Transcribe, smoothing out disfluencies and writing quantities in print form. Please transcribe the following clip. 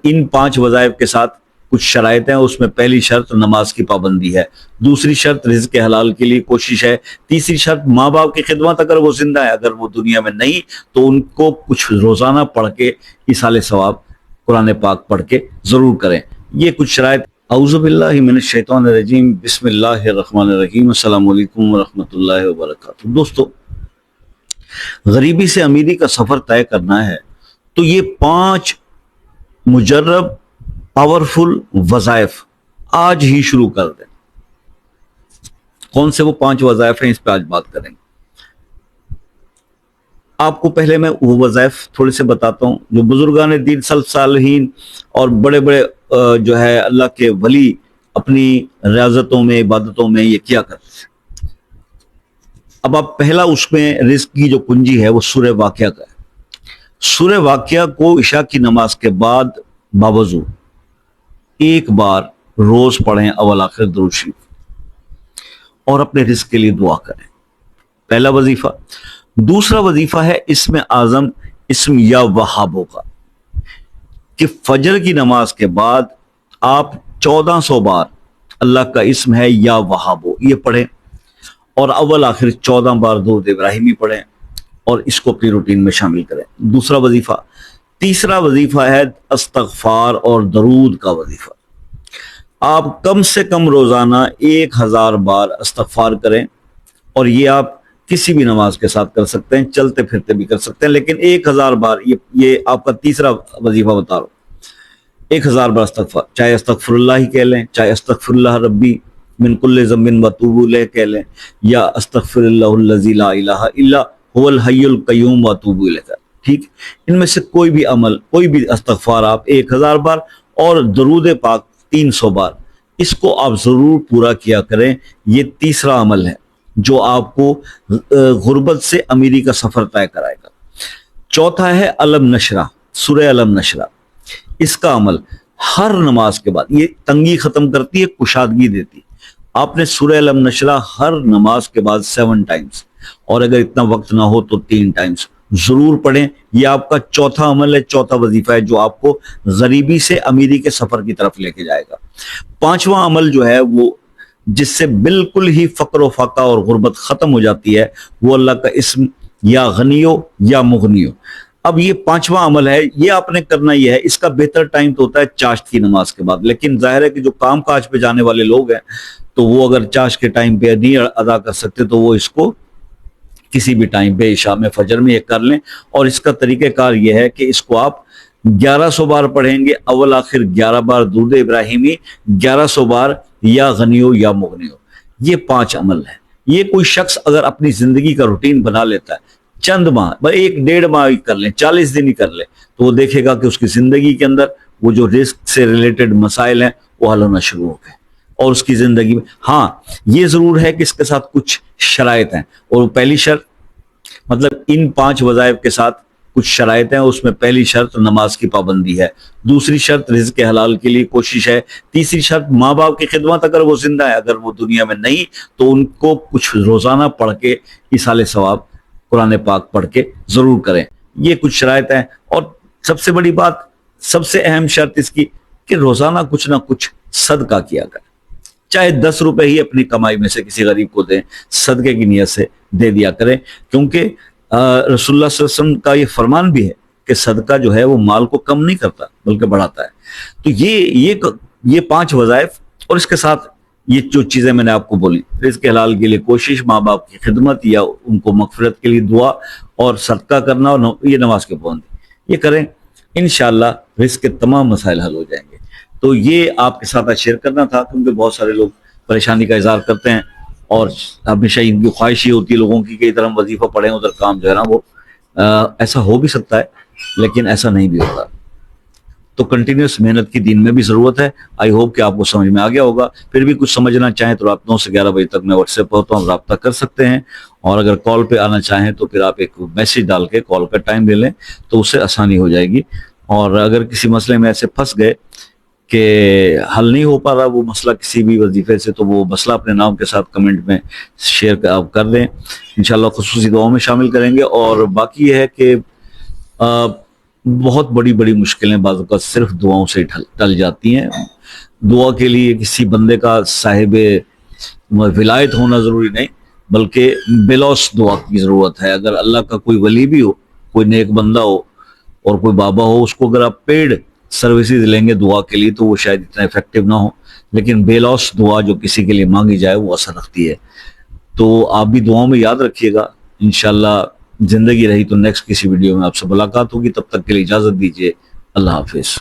ان 5 وظائف کے ساتھ کچھ شرائط ہیں. اس میں پہلی شرط نماز کی پابندی ہے, دوسری شرط رزق حلال کے لیے کوشش ہے, تیسری شرط ماں باپ کی خدمت اگر وہ زندہ ہے, اگر وہ دنیا میں نہیں تو ان کو کچھ روزانہ پڑھ کے ایصال ثواب قرآن پاک پڑھ کے ضرور کریں. یہ کچھ شرائط. اعوذ باللہ من الشیطان الرجیم, بسم اللہ الرحمن الرحیم. السلام علیکم ورحمۃ اللہ وبرکاتہ. دوستو, غریبی سے امیری کا سفر طے کرنا ہے تو یہ 5 مجرب پاورفل وظائف آج ہی شروع کر دیں. کون سے وہ 5 وظائف ہیں, اس پہ آج بات کریں گے. آپ کو پہلے میں وہ وظائف تھوڑے سے بتاتا ہوں جو بزرگان دین سلف صالحین اور بڑے بڑے جو ہے اللہ کے ولی اپنی ریاضتوں میں عبادتوں میں یہ کیا کرتے ہیں. اب آپ پہلا اس میں رزق کی جو کنجی ہے وہ سورہ واقعہ کا ہے. سورہ واقعہ کو عشاء کی نماز کے بعد باوضو ایک بار روز پڑھیں, اول آخر درود شریف, اور اپنے رزق کے لیے دعا کریں. پہلا وظیفہ. دوسرا وظیفہ ہے اسم اعظم اسم یا وہابوں کا, کہ فجر کی نماز کے بعد آپ 1400 بار اللہ کا اسم ہے یا وہابو یہ پڑھیں, اور اول آخر 14 بار درود ابراہیمی پڑھیں, اور اس کو اپنی روٹین میں شامل کریں. دوسرا وظیفہ. تیسرا وظیفہ ہے استغفار اور درود کا وظیفہ. آپ کم سے کم روزانہ 1000 بار استغفار کریں, اور یہ آپ کسی بھی نماز کے ساتھ کر سکتے ہیں, چلتے پھرتے بھی کر سکتے ہیں, لیکن 1000 بار یہ آپ کا تیسرا وظیفہ بتا رہا ہوں. 1000 بار استغفار, چاہے استغفر اللہ ہی کہہ لیں, چاہے استغفر اللہ ربی من کل ذنب واتوب الیہ کہہ لیں, یا استغفر اللہ الذی لا الہ الا هو الحی القیوم واتوب الیہ. ٹھیک, ان میں سے کوئی بھی عمل, کوئی بھی استغفار آپ 1000 بار, اور درود پاک 300 بار, اس کو آپ ضرور پورا کیا کریں. یہ تیسرا عمل ہے جو آپ کو غربت سے امیری کا سفر طے کرائے گا. چوتھا ہے علم نشرہ, سورہ علم نشرہ. اس کا عمل ہر نماز کے بعد, یہ تنگی ختم کرتی ہے, کشادگی دیتی. آپ نے سورہ علم نشرہ ہر نماز کے بعد 7 ٹائمز, اور اگر اتنا وقت نہ ہو تو 3 ٹائمز ضرور پڑھیں. یہ آپ کا چوتھا عمل ہے, چوتھا وظیفہ ہے جو آپ کو غریبی سے امیری کے سفر کی طرف لے کے جائے گا. پانچواں عمل جو ہے وہ جس سے بالکل ہی فقر و فاقہ اور غربت ختم ہو جاتی ہے, وہ اللہ کا اسم یا غنیو یا مغنیو. اب یہ پانچواں عمل ہے, یہ آپ نے کرنا یہ ہے. اس کا بہتر ٹائم تو ہوتا ہے چاشت کی نماز کے بعد, لیکن ظاہر ہے کہ جو کام کاج پہ جانے والے لوگ ہیں تو وہ اگر چاشت کے ٹائم پہ نہیں ادا کر سکتے تو وہ اس کو کسی بھی ٹائم پہ عشاء میں فجر میں یہ کر لیں. اور اس کا طریقہ کار یہ ہے کہ اس کو آپ 1100 بار پڑھیں گے, اول آخر 11 بار درود ابراہیمی, 1100 بار یا غنیو یا مغنیو. یہ 5 عمل ہے. یہ کوئی شخص اگر اپنی زندگی کا روٹین بنا لیتا ہے, چند ماہ, 1-1.5 ماہ ہی کر لیں, 40 دن ہی کر لیں, تو وہ دیکھے گا کہ اس کی زندگی کے اندر وہ جو رزق سے ریلیٹڈ مسائل ہیں وہ حل ہونا شروع ہو گئے, اور اس کی زندگی میں. ہاں یہ ضرور ہے کہ اس کے ساتھ کچھ شرائط ہیں, اور پہلی شرط مطلب ان 5 وظائف کے ساتھ کچھ شرائط ہیں. اس میں پہلی شرط نماز کی پابندی ہے, دوسری شرط رزق حلال کے لیے کوشش ہے, تیسری شرط ماں باپ کی خدمت اگر وہ زندہ ہے, اگر وہ دنیا میں نہیں تو ان کو کچھ روزانہ پڑھ کے ایصال ثواب قرآن پاک پڑھ کے ضرور کریں. یہ کچھ شرائط ہیں. اور سب سے بڑی بات, سب سے اہم شرط اس کی کہ روزانہ کچھ نہ کچھ صدقہ کیا کریں, چاہے 10 روپے ہی اپنی کمائی میں سے کسی غریب کو دیں, صدقے کی نیت سے دے دیا کریں. کیونکہ رسول اللہ صلی اللہ علیہ وسلم کا یہ فرمان بھی ہے کہ صدقہ جو ہے وہ مال کو کم نہیں کرتا بلکہ بڑھاتا ہے. تو یہ 5 وظائف, اور اس کے ساتھ یہ جو چیزیں میں نے آپ کو بولی, رزق حلال کے لیے کوشش, ماں باپ کی خدمت یا ان کو مغفرت کے لیے دعا, اور صدقہ کرنا, اور یہ نماز کے پابندی, یہ کریں. انشاءاللہ رزق کے تمام مسائل حل ہو جائیں گے. تو یہ آپ کے ساتھ شیئر کرنا تھا, کیونکہ بہت سارے لوگ پریشانی کا اظہار کرتے ہیں, اور ہمیشہ ان کی خواہش یہ ہوتی ہے لوگوں کی کہ ادھر ہم وظیفہ پڑھیں, ادھر کام جو ہے نا وہ ایسا ہو بھی سکتا ہے, لیکن ایسا نہیں بھی ہوتا. تو کنٹینیوس محنت کی دین میں بھی ضرورت ہے. آئی ہوپ کہ آپ کو سمجھ میں آ گیا ہوگا. پھر بھی کچھ سمجھنا چاہیں تو رات 9 سے 11 بجے تک میں واٹس ایپ پر ہوتا ہوں, رابطہ کر سکتے ہیں. اور اگر کال پہ آنا چاہیں تو پھر آپ ایک میسج ڈال کے کال پہ ٹائم لے لیں تو اس سے آسانی ہو جائے گی. اور اگر کسی مسئلے میں ایسے پھنس گئے کہ حل نہیں ہو پا رہا وہ مسئلہ کسی بھی وظیفے سے, تو وہ مسئلہ اپنے نام کے ساتھ کمنٹ میں شیئر آپ کر دیں, انشاءاللہ خصوصی دعاؤں میں شامل کریں گے. اور باقی یہ ہے کہ بہت بڑی بڑی مشکلیں بعض اوقات صرف دعاؤں سے ٹل جاتی ہیں. دعا کے لیے کسی بندے کا صاحب ولایت ہونا ضروری نہیں، بلکہ بلوس دعا کی ضرورت ہے. اگر اللہ کا کوئی ولی بھی ہو، کوئی نیک بندہ ہو اور کوئی بابا ہو، اس کو اگر آپ پیڈ سروسز لیں گے دعا کے لیے تو وہ شاید اتنا افیکٹو نہ ہو، لیکن بلوس دعا جو کسی کے لیے مانگی جائے وہ اثر رکھتی ہے. تو آپ بھی دعاؤں میں یاد رکھیے گا. انشاءاللہ زندگی رہی تو نیکسٹ کسی ویڈیو میں آپ سے ملاقات ہوگی. تب تک کے لیے اجازت دیجیے. اللہ حافظ.